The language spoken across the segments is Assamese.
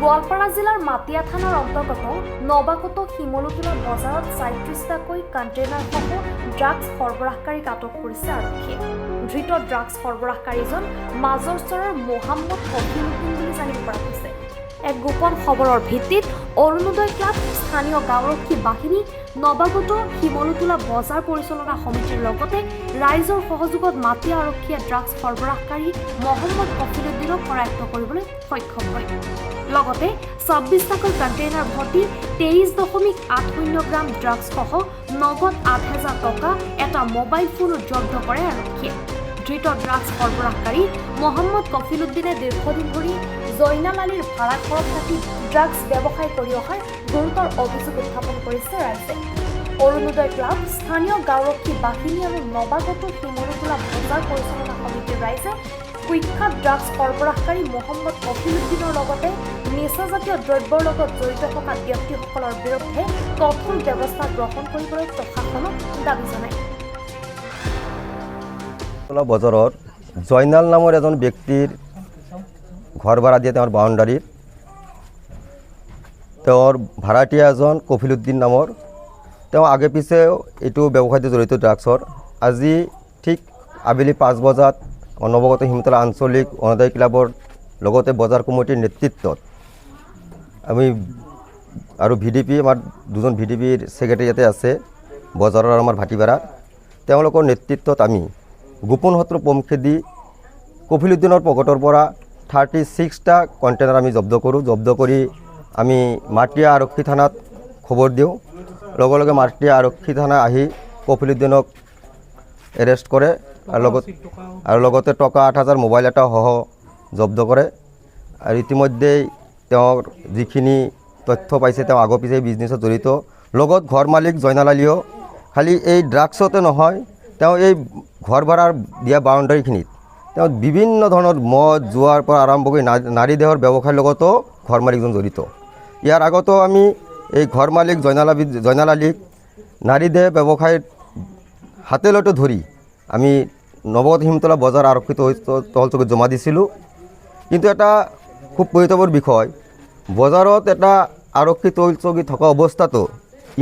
গোৱালপাৰা জিলাৰ মাটিয়া থানাৰ অন্তৰ্গত নৱাগত শিমলুতলা বজাৰত ৩৭টাকৈ কণ্টেইনাৰসহ ড্ৰাগছ সৰবৰাহকাৰীক আটক কৰিছে আৰক্ষীয়ে। ধৃত ড্ৰাগছ সৰবৰাহকাৰীজন মাজৰচৰৰ মহাম্মদ কফিলুদ্দিন বুলি জানিব পৰা গৈছে। এক গোপন খবৰৰ ভিত্তিত অৰুণোদয় ক্লাব, স্থানীয় গাঁওৰক্ষী বাহিনী, নৱাগত শিমলুতলা বজাৰ পৰিচালনা সমিতিৰ লগতে ৰাইজৰ সহযোগত মাটিয়া আৰক্ষীয়ে ড্ৰাগছ সৰবৰাহকাৰী মহম্মদ কফিলুদ্দিনক কৰায়ত্ব কৰিবলৈ সক্ষম হয়। লগতে ২৬টাকৈ কণ্টেইনাৰ ভৰ্তি ২৩.৮০ গ্ৰাম ড্ৰাগছসহ নগদ ৮,০০০ টকা, এটা মোবাইল ফোনো জব্দ কৰে আৰক্ষীয়ে। ধৃত ড্ৰাগছ সৰবৰাহকাৰী মহম্মদ কফিলুদ্দিনে দীৰ্ঘদিন ধৰি জয়নাল আলীৰ ভাড়াঘৰত থাকি ড্ৰাগছ ব্যৱসায় কৰি অহাৰ গুৰুতৰ অভিযোগ উত্থাপন কৰিছে ৰাইজে। অৰুণোদয় ক্লাব, স্থানীয় গাঁওৰক্ষী বাহিনী আৰু নৱাগত শিমলুতলা বজাৰ পৰিচালনা সমিতিৰ ৰাইজে কুখ্যাত ড্ৰাগছ সৰবৰাহকাৰী মহম্মদ কফিলুদ্দিনৰ লগতে নিচাজাতীয় দ্ৰব্যৰ লগত জড়িত থকা ব্যক্তিসকলৰ বিৰুদ্ধে কঠোৰ ব্যৱস্থা গ্ৰহণ কৰিবলৈ প্ৰশাসনক দাবী জনায়। বজাৰত জয়নাল নামৰ এজন ব্যক্তিৰ ঘৰ ভাড়া দিয়ে তেওঁৰ বাউণ্ডাৰীত। তেওঁৰ ভাড়াতীয়া এজন কফিলুদ্দিন নামৰ, তেওঁ আগে পিছে এইটো ব্যৱসায়তে জড়িত ড্ৰাগছৰ। আজি ঠিক আবেলি ৫ বজাত নৱাগত শিমলুতলা আঞ্চলিক অৰুণোদয় ক্লাবৰ লগতে বজাৰ কমিটিৰ নেতৃত্বত আমি আৰু VDP, আমাৰ দুজন VDPৰ ছেক্ৰেটাৰী ইয়াতে আছে বজাৰৰ আমাৰ ভাটিপাৰাত, তেওঁলোকৰ নেতৃত্বত আমি গোপন সূত্ৰ পমখেদি কফিলুদ্দিনৰ পকেটৰ পৰা 36টা কণ্টেইনাৰ আমি জব্দ কৰোঁ। জব্দ কৰি আমি মাটিয়া আৰক্ষী থানাত খবৰ দিওঁ। লগে লগে মাটিয়া আৰক্ষী থানা আহি কফিলুদ্দিনক এৰেষ্ট কৰে আৰু লগতে টকা ৮,০০০, মোবাইল এটা সহ জব্দ কৰে। আৰু ইতিমধ্যেই তেওঁৰ যিখিনি তথ্য পাইছে, তেওঁ আগৰ পিছে বিজনেছত জড়িত। লগত ঘৰ মালিক জয়নাল আলীও খালি এই ড্ৰাগছতে নহয়, তেওঁ এই ঘৰ ভাড়াৰ দিয়া বাউণ্ডাৰীখিনিত তেওঁ বিভিন্ন ধৰণৰ মদ, জুৱাৰ পৰা আৰম্ভ কৰি নাৰী দেহৰ ব্যৱসায়ৰ লগতো ঘৰ মালিকজন জড়িত। ইয়াৰ আগতো আমি এই ঘৰ মালিক জয়নাল আলীক নাৰী দেহ ব্যৱসায়ত হাতেলতে ধৰি আমি নৱাগত শিমলুতলা বজাৰ আৰক্ষী টহল চকীত জমা দিছিলোঁ। কিন্তু এটা খুব পৰিতাপৰ বিষয়, বজাৰত এটা আৰক্ষী টহল চকী থকা অৱস্থাতো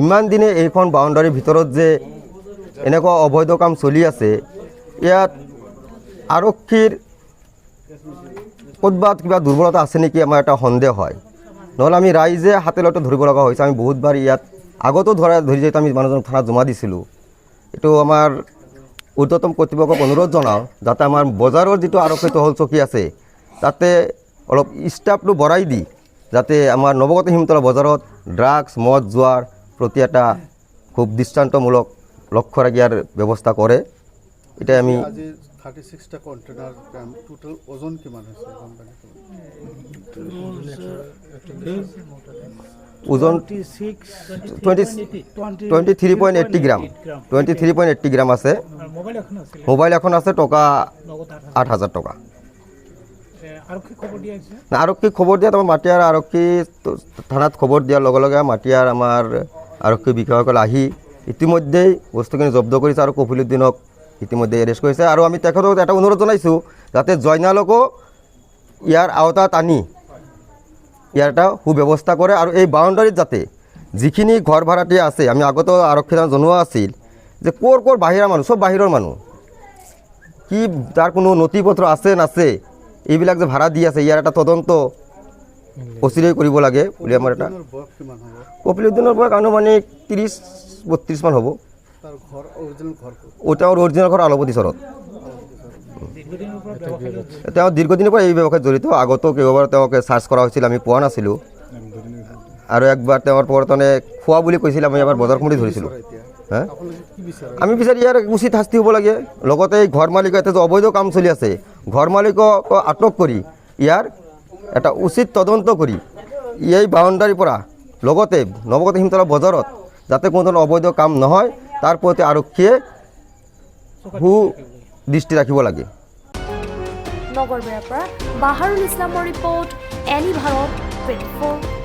ইমান দিনে এইখন বাউণ্ডাৰীৰ ভিতৰত যে এনেকুৱা অবৈধ কাম চলি আছে, ইয়াত আৰক্ষীৰ ক'ৰবাত কিবা দুৰ্বলতা আছে নেকি, আমাৰ এটা সন্দেহ হয়। নহ'লে আমি ৰাইজে হাতেলতে ধৰিব লগা হৈছে। আমি বহুতবাৰ ইয়াত আগতো ধৰি যিহেতু আমি মানুহজন থানাত জমা দিছিলোঁ। এইটো আমাৰ ঊৰ্ধ্বতম কৰ্তৃপক্ষক অনুৰোধ জনাওঁ যাতে আমাৰ বজাৰৰ যিটো আৰক্ষী টহল চকী আছে তাতে অলপ ষ্টাফটো বঢ়াই দি যাতে আমাৰ নৱাগত শিমলুতলা বজাৰত ড্ৰাগছ, মদ, জুৱাৰ প্ৰতি এটা খুব দৃষ্টান্তমূলক লক্ষ্য ৰাখি ইয়াৰ ব্যৱস্থা কৰে। এতিয়া আমি 36টা কণ্টেইনাৰ টোটাল ওজন কিমান হৈছে? ওজন 23.80 গ্ৰাম, 23.80 গ্ৰাম আছে। মোবাইল এখন আছে, টকা ৮,০০০ টকা। আৰক্ষীক খবৰ দিয়াত আমাৰ মাটিয়াৰ আৰক্ষী থানাত খবৰ দিয়াৰ লগে লগে মাটিয়াৰ আমাৰ আৰক্ষী বিষয়াসকল আহি ইতিমধ্যেই বস্তুখিনি জব্দ কৰিছে আৰু কফিলুদ্দিনক ইতিমধ্যে এৰেষ্ট কৰিছে। আৰু আমি তেখেতক এটা অনুৰোধ জনাইছোঁ যাতে জয়নালকো ইয়াৰ আওতাত আনি ইয়াৰ এটা সুব্যৱস্থা কৰে। আৰু এই বাউণ্ডাৰীত যাতে যিখিনি ঘৰ ভাড়াতীয়া আছে, আমি আগতো আৰক্ষী থানাত জনোৱা আছিল যে ক'ৰ বাহিৰা মানুহ, চব বাহিৰৰ মানুহ, কি তাৰ কোনো নথি পত্ৰ আছে নাছে, এইবিলাক যে ভাড়া দি আছে, ইয়াৰ এটা তদন্ত অচিৰেই কৰিব লাগে বুলি আমাৰ এটা। কফিলুদ্দিনৰ বয়স আনুমানিক 30-32 মান হ'ব। তেওঁৰ অৰিজিনেল ঘৰ আলপতিচৰত। তেওঁ দীৰ্ঘদিনৰ পৰা এই ব্যৱসায়ত জড়িত। আগতো কেইবাবাৰ তেওঁক চাৰ্জ কৰা হৈছিল, আমি পোৱা নাছিলোঁ। আৰু একবাৰ তেওঁৰ প্ৰৱৰ্তনে খোৱা বুলি কৈছিল, আমি এবাৰ বজাৰ কমিটি ধৰিছিলোঁ। আমি বিচাৰি ইয়াৰ উচিত শাস্তি হ'ব লাগে। লগতে এই ঘৰ মালিকৰ এটা যে অবৈধ কাম চলি আছে, ঘৰ মালিকক আটক কৰি ইয়াৰ এটা উচিত তদন্ত কৰি এই বাউণ্ডাৰীৰ পৰা লগতে নৱাগত শিমলুতলা বজাৰত যাতে কোনো ধৰণৰ অবৈধ কাম নহয় তাৰ প্ৰতি আৰক্ষীয়ে দৃষ্টি ৰাখিব লাগে। নগৰবেৰাৰ পৰা বাহাৰুল ইছলামৰ ৰিপৰ্ট, এনি ভাৰত 24।